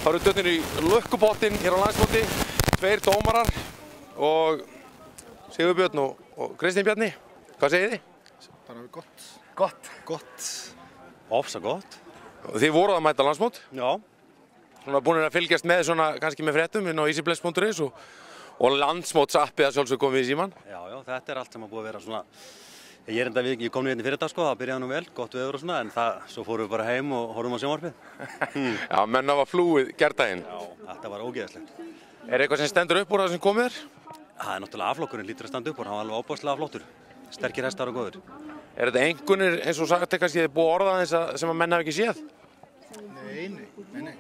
Það eru dötnir í lökkupottin hér á landsmóti, 2 dómarar og Sigurbjörn og Kristinn Bjarni. Hvað segið þið? Bara gott. Gott. Ofsa gott. Þið voruð að mæta landsmót. Já. Svona búin að fylgjast með svona kannski með fréttum inn á easybless.is og landsmótsappið að sjálfsög komið í síman. Já, þetta allt sem að búið að vera svona. Ég kom nú hérna fyrir þetta sko, það byrjaði nú vel, gott veður og svona, en svo fórum við bara heim og horfum á sjónvarpið. Já, menn hafa flúið gærdaginn. Já, þetta var ógeðslegt. Eitthvað sem stendur upp úr það sem komið er? Það náttúrulega afflokkurinn lítur að standa upp úr, hann var alveg óbúslega flottur. Sterkir hestar og góður. Þetta einkunnir eins og sagt kannski búið að orða þess sem að menn hafa ekki séð? Nei.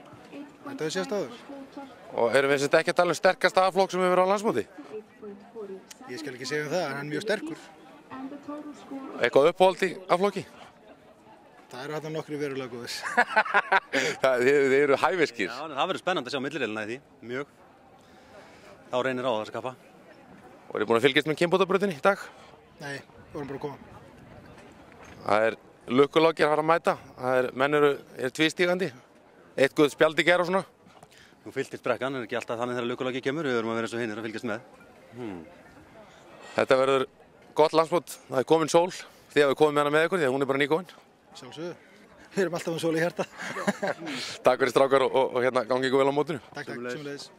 Þetta hefur sést áður. Og erum við ekki að tala um sterkasta afflokk sem hefur verið á landsmóti? Ég skal ekki segja það, en hann er mjög sterkur. Eitthvað uppáhald í afflokki? Það eru þarna nokkri verulega góðir. Þið eru hæfiskir. Já, það verður spennandi að sjá millirilina í því, mjög. Þá reynir á það að skapa. Og eru búin að fylgjast með kynbótabrautinni í dag? Nei, vorum bara að koma. Það er lukkulokkir að fara að mæta. Menn eru tvístígandi. Eitt guð spjaldi ger og svona. Nú fylltist brekkan, en ekki alltaf þannig þegar lukkulokki kemur. Við verðum að vera eins og hinir að fylgjast með. Þetta verður gott landsmót. Það er komin sól. Þið hafið komið með hana með ykkur því að hún er bara nýkomin. Sjálfsögðu. Við erum alltaf sól í hjarta. Takk fyrir strákar og hérna gangi ykkur vel á mótinu. Takk, sömuleiðis.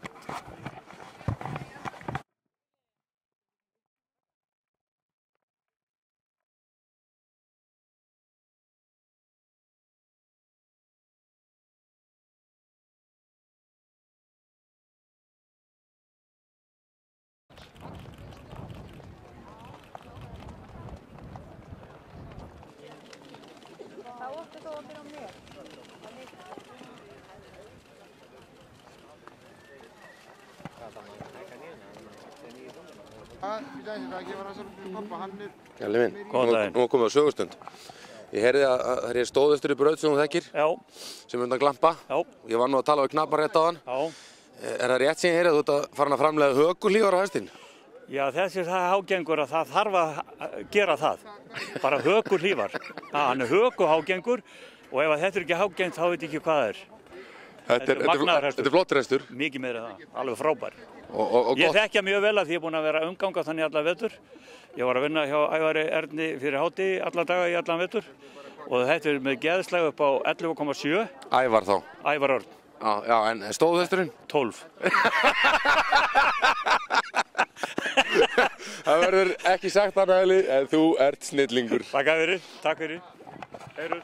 Gæli minn, nú komum við á sögustund. Ég heyrði að það er stóðustur í braut sem þú þekkir. Já. Sem undan glampa. Já. Ég var nú að tala við knapar rétt á hann. Já. Er það rétt sem ég heyrði að þú ert að fara að framleiða hökulífar á hestinn? Já, þessi það hágengur að það þarf að gera það. Bara hökulífar. Hann er hökuhágengur og ef þetta er ekki hágengt þá veit ég ekki hvað það er. Þetta er flottur hestur. Mikið meira það, alveg frábær. Ég þekkja mjög vel að því ég er búinn að vera umganga þannig alla vetur. Ég var að vinna hjá Ævari Erni fyrir hádegi alla daga í allan vetur og þetta er með geðslega upp á 11,7. Ævar þá? Ævar Örn. Já, en stóðhesturinn? 12. Það verður ekki sagt annað, Eli, en þú ert snillingur. Takk fyrir. Heyrðu.